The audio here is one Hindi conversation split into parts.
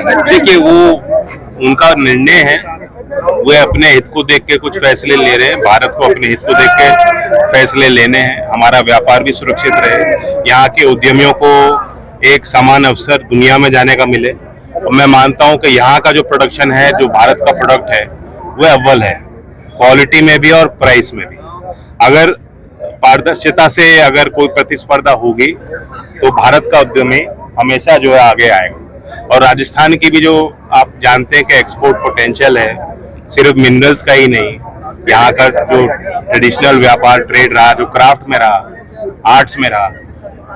देखिए, वो उनका निर्णय है, वे अपने हित को देख के कुछ फैसले ले रहे हैं। भारत को अपने हित को देख के फैसले लेने हैं, हमारा व्यापार भी सुरक्षित रहे, यहाँ के उद्यमियों को एक समान अवसर दुनिया में जाने का मिले। और मैं मानता हूँ कि यहाँ का जो प्रोडक्शन है, जो भारत का प्रोडक्ट है, वह अव्वल है, क्वालिटी में भी और प्राइस में भी। अगर पारदर्शिता से अगर कोई प्रतिस्पर्धा होगी तो भारत का उद्यमी हमेशा जो है आगे आएगा। और राजस्थान की भी जो आप जानते हैं कि एक्सपोर्ट पोटेंशियल है, सिर्फ मिनरल्स का ही नहीं, यहाँ का जो ट्रेडिशनल व्यापार ट्रेड रहा, जो क्राफ्ट में रहा, आर्ट्स में रहा,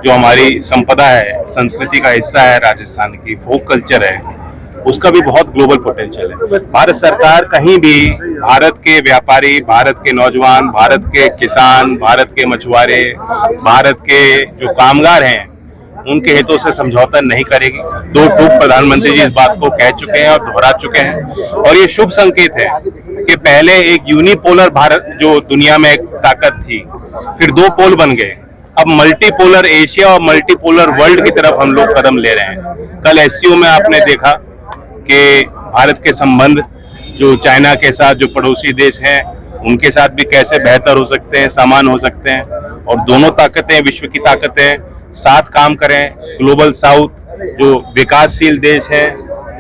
जो हमारी संपदा है, संस्कृति का हिस्सा है, राजस्थान की फोक कल्चर है, उसका भी बहुत ग्लोबल पोटेंशियल है। भारत सरकार कहीं भी भारत के व्यापारी, भारत के नौजवान, भारत के किसान, भारत के मछुआरे, भारत के जो कामगार हैं, उनके हितों से समझौता नहीं करेगी। दो टूक प्रधानमंत्री जी इस बात को कह चुके हैं और दोहरा चुके हैं। और ये शुभ संकेत है कि पहले एक यूनिपोलर भारत जो दुनिया में एक ताकत थी, फिर दो पोल बन गए, अब मल्टीपोलर एशिया और मल्टीपोलर वर्ल्ड की तरफ हम लोग कदम ले रहे हैं। कल एससीओ में आपने देखा कि भारत के संबंध जो चाइना के साथ, जो पड़ोसी देश हैं, उनके साथ भी कैसे बेहतर हो सकते हैं, समान हो सकते हैं। और दोनों ताकतें, विश्व की ताकतें साथ काम करें। ग्लोबल साउथ जो विकासशील देश हैं,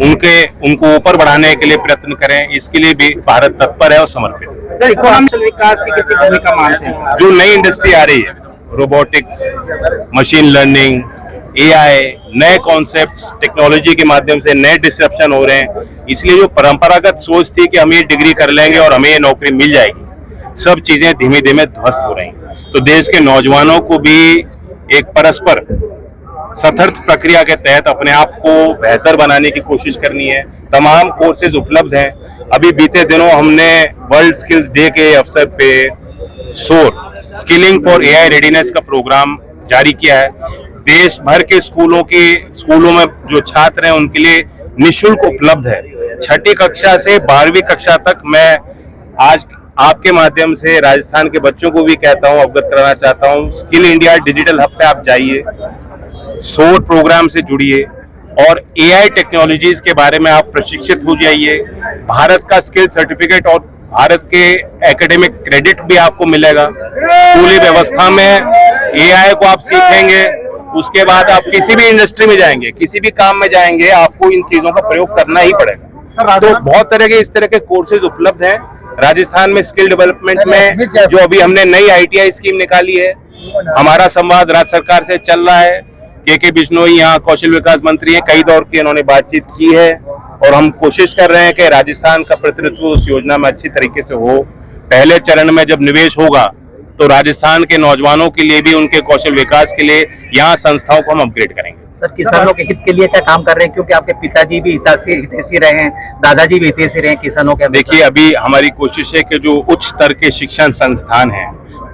उनको ऊपर बढ़ाने के लिए प्रयत्न करें। इसके लिए भी भारत तत्पर है और समर्पित है। सर, कौशल विकास की कितनी भूमिका मानते हैं? जो नई इंडस्ट्री आ रही है, रोबोटिक्स, मशीन लर्निंग, एआई, नए कॉन्सेप्ट्स, टेक्नोलॉजी के माध्यम से नए डिस्ट्रप्शन हो रहे हैं। इसलिए जो परंपरागत सोच थी कि हम ये डिग्री कर लेंगे और हमें ये नौकरी मिल जाएगी, सब चीजें धीमे धीमे ध्वस्त हो रही हैं। तो देश के नौजवानों को भी एक परस्पर सतर्क प्रक्रिया के तहत अपने आप को बेहतर बनाने की कोशिश करनी है। तमाम कोर्सेज उपलब्ध हैं। अभी बीते दिनों हमने वर्ल्ड स्किल्स डे के अवसर पे सोर स्किलिंग फॉर एआई रेडीनेस का प्रोग्राम जारी किया है। देश भर के स्कूलों में जो छात्र हैं, उनके लिए निःशुल्क उपलब्ध है। 6ठी कक्षा से 12वीं कक्षा तक। मैं आज आपके माध्यम से राजस्थान के बच्चों को भी कहता हूं, अवगत कराना चाहता हूं, स्किल इंडिया डिजिटल हब पे आप जाइए, सोर प्रोग्राम से जुड़िए और एआई टेक्नोलॉजीज के बारे में आप प्रशिक्षित हो जाइए। भारत का स्किल सर्टिफिकेट और भारत के एकेडमिक क्रेडिट भी आपको मिलेगा। स्कूली व्यवस्था में एआई को आप सीखेंगे, उसके बाद आप किसी भी इंडस्ट्री में जाएंगे, किसी भी काम में जाएंगे, आपको इन चीजों का प्रयोग करना ही पड़ेगा। तो बहुत तरह के इस तरह के कोर्सेज उपलब्ध हैं राजस्थान में। स्किल डेवलपमेंट में जो अभी हमने नई आईटीआई स्कीम निकाली है, हमारा संवाद राज्य सरकार से चल रहा है। के बिश्नोई यहाँ कौशल विकास मंत्री हैं, कई दौर की उन्होंने बातचीत की है और हम कोशिश कर रहे हैं कि राजस्थान का प्रतिनिधित्व उस योजना में अच्छी तरीके से हो। पहले चरण में जब निवेश होगा तो राजस्थान के नौजवानों के लिए भी, उनके कौशल विकास के लिए यहाँ संस्थाओं को हम अपग्रेड करेंगे। सर, किसानों के हित के लिए क्या काम कर रहे हैं? क्योंकि आपके पिताजी भी हितैषी रहे हैं, दादाजी भी हितैषी रहे हैं किसानों के। देखिए, अभी हमारी कोशिश है कि जो उच्च स्तर के शिक्षण संस्थान हैं,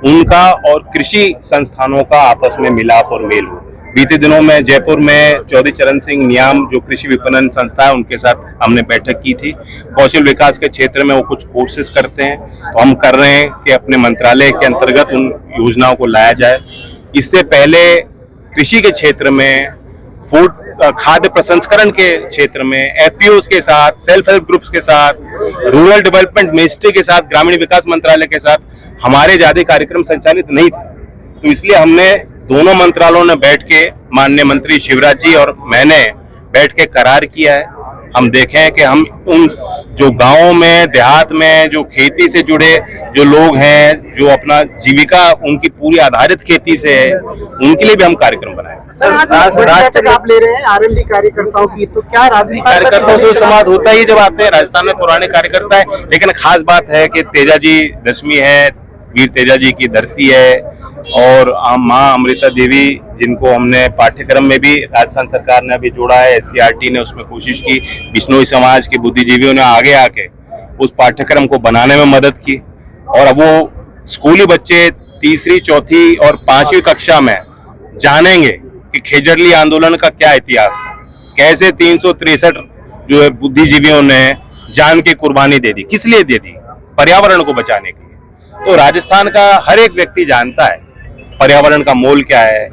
उनका और कृषि संस्थानों का आपस में मिलाप और मेल हो। बीते दिनों में जयपुर में चौधरी चरण सिंह नियाम जो कृषि विपणन संस्था है, उनके साथ हमने बैठक की थी। कौशल विकास के क्षेत्र में वो कुछ कोर्सेज करते हैं, तो हम कर रहे हैं कि अपने मंत्रालय के अंतर्गत उन योजनाओं को लाया जाए। इससे पहले कृषि के क्षेत्र में, फूड खाद्य प्रसंस्करण के क्षेत्र में एफपीओज के साथ, सेल्फ हेल्प ग्रुप्स के साथ, रूरल डेवलपमेंट मिनिस्ट्री के साथ, ग्रामीण विकास मंत्रालय के साथ हमारे ज्यादा कार्यक्रम संचालित नहीं थे। तो इसलिए हमने दोनों मंत्रालयों ने बैठ के, माननीय मंत्री शिवराज जी और मैंने बैठ के करार किया है। हम देखें कि हम उन जो गांवों में, देहात में जो खेती से जुड़े जो लोग हैं, जो अपना जीविका उनकी पूरी आधारित खेती से है, उनके लिए भी हम कार्यक्रम बनाए। आप ले रहे हैं आरएलडी कार्यकर्ताओं की, तो क्या कार्यकर्ताओं से संवाद होता ही जब आते हैं। राजस्थान में पुराने कार्यकर्ता है, लेकिन खास बात है कि तेजाजी दशमी है, वीर तेजाजी की धरती है। और माँ अमृता देवी, जिनको हमने पाठ्यक्रम में भी राजस्थान सरकार ने अभी जोड़ा है, एससीईआरटी ने उसमें कोशिश की, बिश्नोई समाज के बुद्धिजीवियों ने आगे आके उस पाठ्यक्रम को बनाने में मदद की। और अब वो स्कूली बच्चे 3री, 4थी और 5वीं कक्षा में जानेंगे कि खेजड़ली आंदोलन का क्या इतिहास था, कैसे 363 जो है बुद्धिजीवियों ने जान की कुर्बानी दे दी, किस लिए दे दी, पर्यावरण को बचाने के लिए। तो राजस्थान का हर एक व्यक्ति जानता है पर्यावरण का मोल क्या है,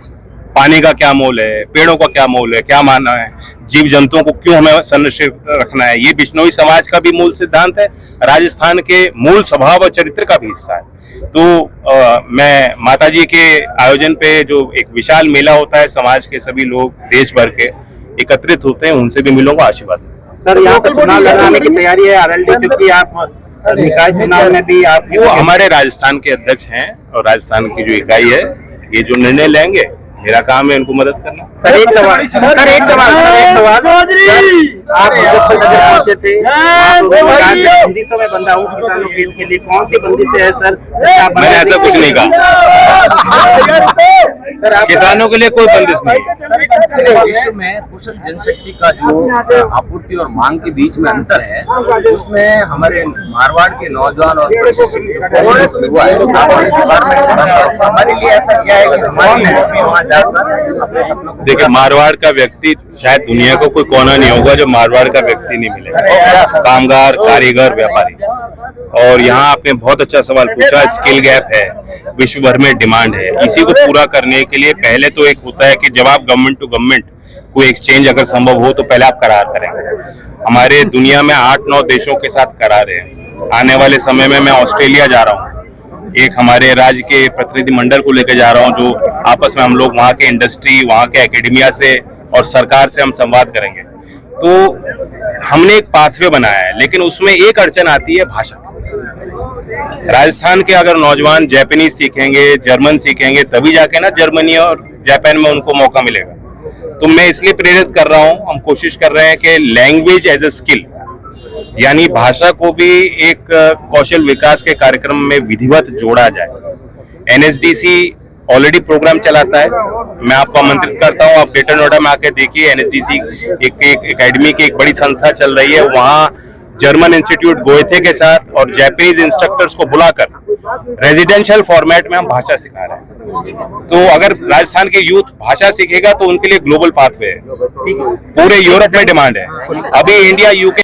पानी का क्या मोल है, पेड़ों का क्या मोल है, क्या मानना है। जीव जंतुओं को क्यों हमें संरक्षित रखना है, ये बिश्नोई समाज का भी मूल सिद्धांत है, राजस्थान के मूल स्वभाव और चरित्र का भी हिस्सा है। तो मैं माताजी के आयोजन पे जो एक विशाल मेला होता है, समाज के सभी लोग देश भर के एकत्रित होते हैं, उनसे भी मिलूंगा, आशीर्वाद। सर, यहाँ पे चुनाव लड़ाने की तैयारी है आरएलडी, क्योंकि आप निकाय चुनाव में भी आप वो हमारे राजस्थान के अध्यक्ष हैं और राजस्थान की जो इकाई है, ये जो निर्णय लेंगे, मेरा काम है उनको मदद करना। सर एक सवाल आप मुजफ्फरनगर पहुंचे थे, आप बंदिशों में बंधा हूँ किसानों के हित के लिए, कौन सी बंदिशें है सर? मैंने ऐसा कुछ नहीं कहा, सर आप किसानों के लिए कोई बंदिश नहीं है। विश्व में कुशल जनशक्ति का जो आपूर्ति और मांग के बीच में अंतर है, उसमें हमारे मारवाड़ के नौजवान और प्रशिक्षित जो कौशल युवा है, हमारे लिए ऐसा क्या है कि हमारी भी वहाँ जाकर अपने सपनों को देखिए, मारवाड़ का व्यक्ति शायद दुनिया को कोई कोना नहीं होगा जो मारवाड़ का व्यक्ति नहीं मिलेगा, कामगार, कारीगर, व्यापारी। और यहाँ आपने बहुत अच्छा सवाल पूछा, स्किल गैप है, विश्व भर में डिमांड है, इसी को पूरा करने के लिए पहले तो एक होता है कि जब आप गवर्नमेंट टू गवर्नमेंट कोई एक्सचेंज अगर संभव हो तो पहले आप करार करेंगे। हमारे दुनिया में 8-9 देशों के साथ करार है। आने वाले समय में मैं ऑस्ट्रेलिया जा रहा हूँ, एक हमारे राज्य के प्रतिनिधि मंडल को लेकर जा रहा हूँ, जो आपस में हम लोग वहाँ के इंडस्ट्री, वहाँ के एकेडमिया से और सरकार से हम संवाद करेंगे। तो हमने एक पाथवे बनाया है, लेकिन उसमें एक अड़चन आती है भाषा। राजस्थान के अगर नौजवान जापानीज सीखेंगे, जर्मन सीखेंगे, तभी जाके ना जर्मनी और जापान में उनको मौका मिलेगा। तो मैं इसलिए प्रेरित कर रहा हूँ, हम कोशिश कर रहे हैं कि लैंग्वेज एज ए स्किल, यानी भाषा को भी एक कौशल विकास के कार्यक्रम में विधिवत जोड़ा जाए। एनएसडीसी ऑलरेडी प्रोग्राम चलाता है, मैं आपको आमंत्रित करता हूँ, आप ग्रेटर नोएडा में आके देखिए। एनएसडीसी एक एकेडमी की एक बड़ी संस्था चल रही है, वहाँ जर्मन इंस्टीट्यूट गोएथे के साथ और जापानीज इंस्ट्रक्टर्स को बुलाकर रेजिडेंशियल फॉर्मेट में हम भाषा सिखा रहे हैं। तो अगर राजस्थान के यूथ भाषा सीखेगा तो उनके लिए ग्लोबल पाथवे है, पूरे यूरोप में डिमांड है। अभी इंडिया, यूके